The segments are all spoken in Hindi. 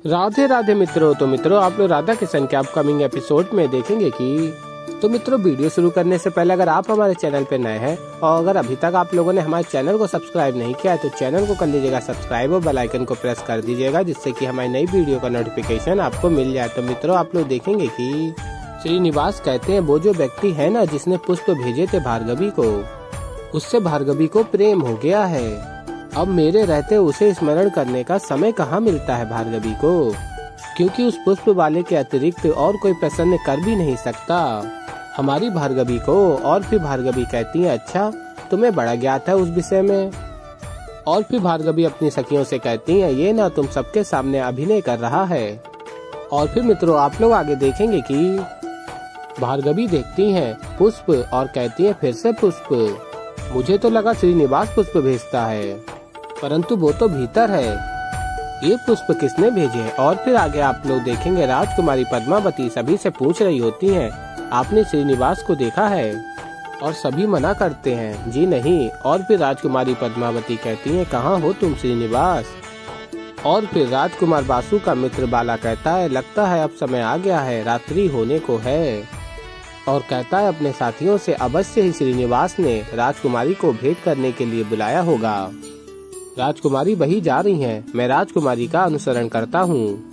राधे राधे मित्रों। तो मित्रों आप लोग राधा किशन के अपकमिंग एपिसोड में देखेंगे कि मित्रों वीडियो शुरू करने से पहले अगर आप हमारे चैनल पे नए हैं और अगर अभी तक आप लोगों ने हमारे चैनल को सब्सक्राइब नहीं किया है तो चैनल को कर लीजिएगा सब्सक्राइब और बेल आइकन को प्रेस कर दीजिएगा, जिससे कि हमारी नई वीडियो का नोटिफिकेशन आपको मिल जाए। तो मित्रों आप लोग देखेंगे कि श्रीनिवास कहते हैं वो जो व्यक्ति है ना जिसने पुष्प भेजे थे भार्गवी को, उससे भार्गवी को प्रेम हो गया है। अब मेरे रहते उसे स्मरण करने का समय कहाँ मिलता है भार्गवी को, क्योंकि उस पुष्प वाले के अतिरिक्त और कोई प्रसन्न कर भी नहीं सकता हमारी भार्गवी को। और फिर भार्गवी कहती है अच्छा तुम्हें बड़ा ज्ञात है उस विषय में। और फिर भार्गवी अपनी सखियों से कहती है ये ना तुम सबके सामने अभिनय कर रहा है। और फिर मित्रों आप लोग आगे देखेंगे कि भार्गवी देखती हैं पुष्प और कहती है फिर से पुष्प। मुझे तो लगा श्रीनिवास पुष्प भेजता है, परंतु वो तो भीतर है। ये पुष्प किसने भेजे? और फिर आगे आप लोग देखेंगे राजकुमारी पद्मावती सभी से पूछ रही होती हैं आपने श्रीनिवास को देखा है? और सभी मना करते हैं जी नहीं। और फिर राजकुमारी पद्मावती कहती हैं कहाँ हो तुम श्रीनिवास? और फिर राजकुमार बासु का मित्र बाला कहता है लगता है अब समय आ गया है, रात्रि होने को है। और कहता है अपने साथियों से अवश्य ही श्रीनिवास ने राजकुमारी को भेंट करने के लिए बुलाया होगा। राजकुमारी वही जा रही हैं, मैं राजकुमारी का अनुसरण करता हूँ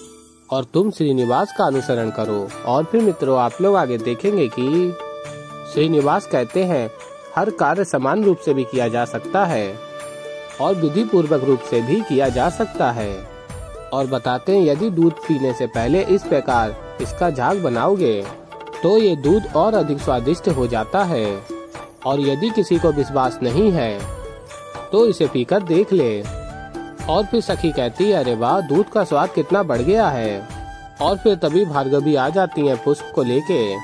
और तुम श्रीनिवास का अनुसरण करो। और फिर मित्रों आप लोग आगे देखेंगे कि श्रीनिवास कहते हैं हर कार्य समान रूप से भी किया जा सकता है और विधि पूर्वक रूप से भी किया जा सकता है। और बताते हैं यदि दूध पीने से पहले इस प्रकार इसका झाग बनाओगे तो ये दूध और अधिक स्वादिष्ट हो जाता है। और यदि किसी को विश्वास नहीं है तो इसे पीकर देख ले। और फिर सखी कहती है अरे वाह दूध का स्वाद कितना बढ़ गया है। और फिर तभी भार्गवी आ जाती है पुष्प को लेके।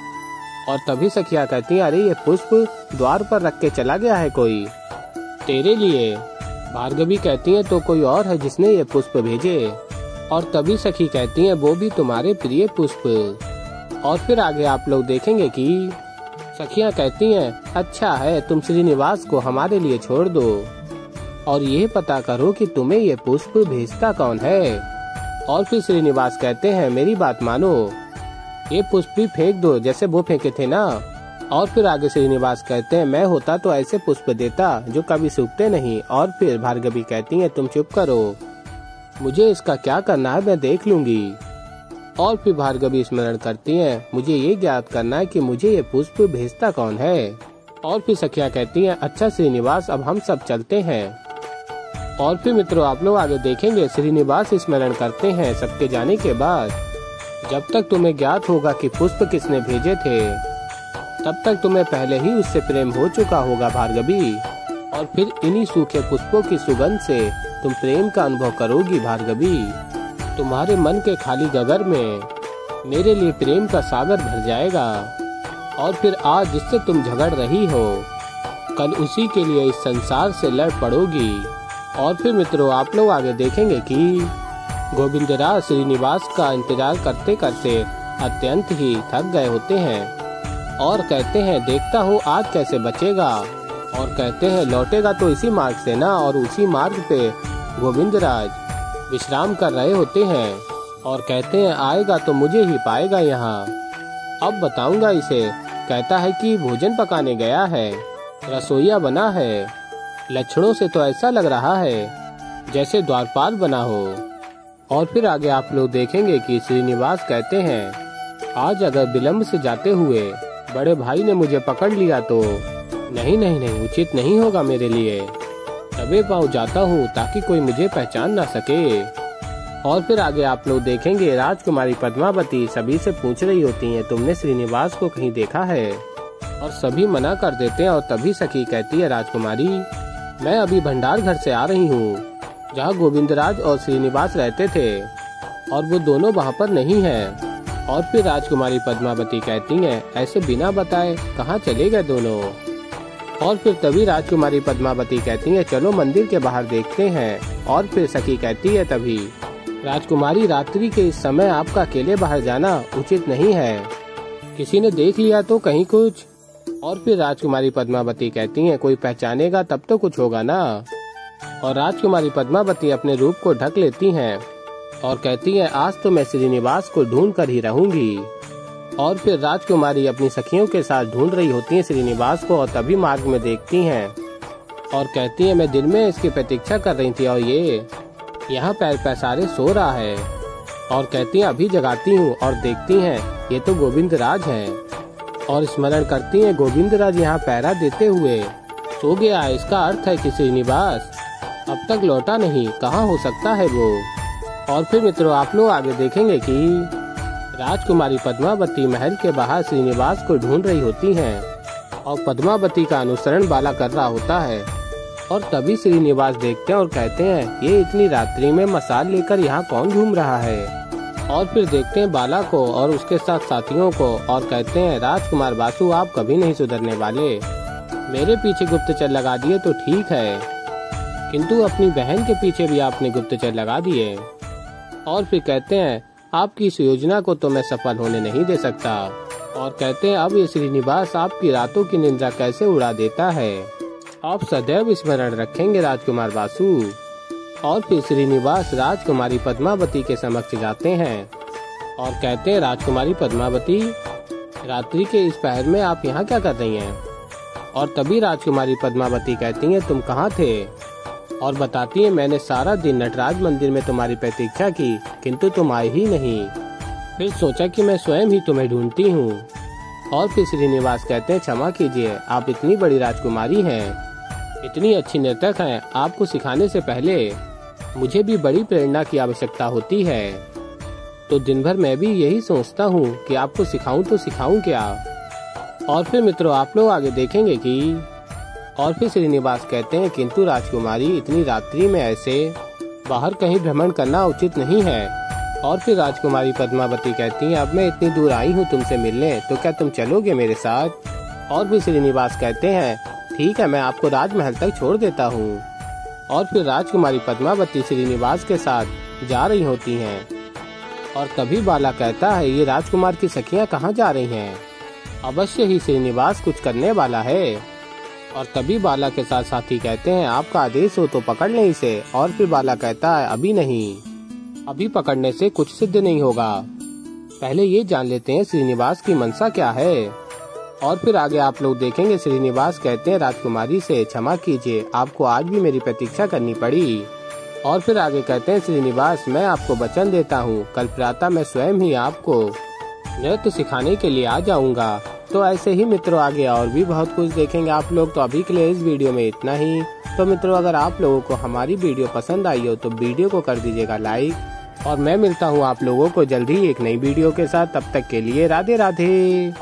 और तभी सखियाँ कहती हैं अरे ये पुष्प द्वार पर रख के चला गया है कोई तेरे लिए। भार्गवी कहती है तो कोई और है जिसने ये पुष्प भेजे। और तभी सखी कहती है वो भी तुम्हारे प्रिय पुष्प। और फिर आगे आप लोग देखेंगे कि सखियाँ कहती हैं अच्छा है तुम श्रीनिवास को हमारे लिए छोड़ दो और ये पता करो कि तुम्हें ये पुष्प भेजता कौन है। और फिर श्रीनिवास कहते हैं मेरी बात मानो, ये पुष्प भी फेंक दो जैसे वो फेंके थे ना। और फिर आगे श्रीनिवास कहते हैं मैं होता तो ऐसे पुष्प देता जो कभी सूखते नहीं। और फिर भार्गवी कहती है तुम चुप करो, मुझे इसका क्या करना है मैं देख लूंगी। और फिर भार्गवी स्मरण करती हैं मुझे ये ज्ञात करना है कि मुझे ये पुष्प भेजता कौन है। और फिर सखियाँ कहती हैं अच्छा श्रीनिवास अब हम सब चलते हैं। और फिर मित्रों आप लोग आगे देखेंगे श्रीनिवास स्मरण करते हैं सबके जाने के बाद जब तक तुम्हें ज्ञात होगा कि पुष्प किसने भेजे थे तब तक तुम्हें पहले ही उससे प्रेम हो चुका होगा भार्गवी। और फिर इन्हीं सूखे पुष्पों की सुगंध से तुम प्रेम का अनुभव करोगी भार्गवी। तुम्हारे मन के खाली गगर में मेरे लिए प्रेम का सागर भर जाएगा। और फिर आज जिससे तुम झगड़ रही हो कल उसी के लिए इस संसार से लड़ पड़ोगी। और फिर मित्रों आप लोग आगे देखेंगे कि गोविंदराज श्रीनिवास का इंतजार करते करते अत्यंत ही थक गए होते हैं और कहते हैं देखता हूँ आज कैसे बचेगा। और कहते हैं लौटेगा तो इसी मार्ग से ना। और उसी मार्ग पे गोविंदराज विश्राम कर रहे होते हैं और कहते हैं आएगा तो मुझे ही पाएगा यहाँ, अब बताऊंगा इसे। कहता है कि भोजन पकाने गया है, रसोईया बना है, लक्षणों से तो ऐसा लग रहा है जैसे द्वारपाल बना हो। और फिर आगे आप लोग देखेंगे कि श्रीनिवास कहते हैं आज अगर विलम्ब से जाते हुए बड़े भाई ने मुझे पकड़ लिया तो नहीं नहीं नहीं उचित नहीं होगा मेरे लिए। दबे पाँव जाता हूँ ताकि कोई मुझे पहचान ना सके। और फिर आगे आप लोग देखेंगे राजकुमारी पद्मावती सभी से पूछ रही होती हैं तुमने श्रीनिवास को कहीं देखा है? और सभी मना कर देते हैं। और तभी सखी कहती है राजकुमारी मैं अभी भंडार घर से आ रही हूँ जहाँ गोविंदराज और श्रीनिवास रहते थे और वो दोनों वहाँ पर नहीं हैं। और फिर राजकुमारी पद्मावती कहती हैं ऐसे बिना बताए कहाँ चले गए दोनों? और फिर तभी राजकुमारी पद्मावती कहती हैं चलो मंदिर के बाहर देखते हैं। और फिर सखी कहती है तभी राजकुमारी रात्रि के इस समय आपका अकेले बाहर जाना उचित नहीं है, किसी ने देख लिया तो कहीं कुछ। और फिर राजकुमारी पद्मावती कहती हैं कोई पहचानेगा तब तो कुछ होगा ना। और राजकुमारी पद्मावती अपने रूप को ढक लेती हैं और कहती है आज तो मैं श्रीनिवास को ढूंढ कर ही रहूंगी। और फिर राजकुमारी अपनी सखियों के साथ ढूंढ रही होती है श्रीनिवास को, और तभी मार्ग में देखती हैं और कहती है मैं दिन में इसकी प्रतीक्षा कर रही थी और ये यहाँ पैर पसारे सो रहा है। और कहती है अभी जगाती हूँ और देखती हैं ये तो गोविंद राज है, और स्मरण करती हैं गोविंद राज यहाँ पहरा देते हुए सो गया है। इसका अर्थ है कि श्रीनिवास अब तक लौटा नहीं, कहाँ हो सकता है वो। और फिर मित्रों आप लोग आगे देखेंगे कि राजकुमारी पद्मावती महल के बाहर श्रीनिवास को ढूंढ रही होती हैं और पद्मावती का अनुसरण बाला कर रहा होता है। और तभी श्रीनिवास देखते हैं और कहते हैं ये इतनी रात्रि में मसाल लेकर यहाँ कौन घूम रहा है। और फिर देखते हैं बाला को और उसके साथ साथियों को और कहते हैं राजकुमार बासु आप कभी नहीं सुधरने वाले, मेरे पीछे गुप्तचर लगा दिए तो ठीक है, किंतु अपनी बहन के पीछे भी आपने गुप्तचर लगा दिए। और फिर कहते हैं आपकी इस योजना को तो मैं सफल होने नहीं दे सकता। और कहते हैं अब ये श्रीनिवास आपकी रातों की निंद्रा कैसे उड़ा देता है, आप सदैव स्मरण रखेंगे राजकुमार बासु। और फिर श्रीनिवास राजकुमारी पद्मावती के समक्ष जाते हैं और कहते हैं राजकुमारी पद्मावती रात्रि के इस पहर में आप यहाँ क्या कर रही हैं। और तभी राजकुमारी पद्मावती कहती हैं तुम कहाँ थे, और बताती हैं मैंने सारा दिन नटराज मंदिर में तुम्हारी प्रतीक्षा की किंतु तुम आए ही नहीं, फिर सोचा कि मैं स्वयं ही तुम्हें ढूंढती हूँ। और फिर श्रीनिवास कहते हैं क्षमा कीजिए, आप इतनी बड़ी राजकुमारी हैं, इतनी अच्छी नर्तक हैं, आपको सिखाने से पहले मुझे भी बड़ी प्रेरणा की आवश्यकता होती है, तो दिन भर मैं भी यही सोचता हूँ कि आपको सिखाऊं तो सिखाऊं क्या। और फिर मित्रों आप लोग आगे देखेंगे कि और फिर श्रीनिवास कहते हैं किंतु राजकुमारी इतनी रात्रि में ऐसे बाहर कहीं भ्रमण करना उचित नहीं है। और फिर राजकुमारी पद्मावती कहती हैं अब मैं इतनी दूर आई हूँ तुमसे मिलने, तो क्या तुम चलोगे मेरे साथ। और फिर श्रीनिवास कहते हैं ठीक है मैं आपको राजमहल तक छोड़ देता हूँ। और फिर राजकुमारी पद्मावती श्रीनिवास के साथ जा रही होती हैं। और तभी बाला कहता है ये राजकुमार की सखियाँ कहाँ जा रही हैं, अवश्य ही श्रीनिवास कुछ करने वाला है। और तभी बाला के साथ साथी कहते हैं आपका आदेश हो तो पकड़ लें इसे। और फिर बाला कहता है अभी नहीं, अभी पकड़ने से कुछ सिद्ध नहीं होगा, पहले ये जान लेते हैं श्रीनिवास की मनसा क्या है। और फिर आगे आप लोग देखेंगे श्रीनिवास कहते हैं राजकुमारी से क्षमा कीजिए, आपको आज भी मेरी प्रतीक्षा करनी पड़ी। और फिर आगे कहते हैं श्रीनिवास मैं आपको वचन देता हूँ कल प्रातः मैं स्वयं ही आपको नृत्य सिखाने के लिए आ जाऊंगा। तो ऐसे ही मित्रों आगे और भी बहुत कुछ देखेंगे आप लोग। तो अभी के लिए इस वीडियो में इतना ही। तो मित्रों अगर आप लोगों को हमारी वीडियो पसंद आई हो तो वीडियो को कर दीजिएगा लाइक। और मैं मिलता हूँ आप लोगों को जल्दी एक नई वीडियो के साथ, तब तक के लिए राधे राधे।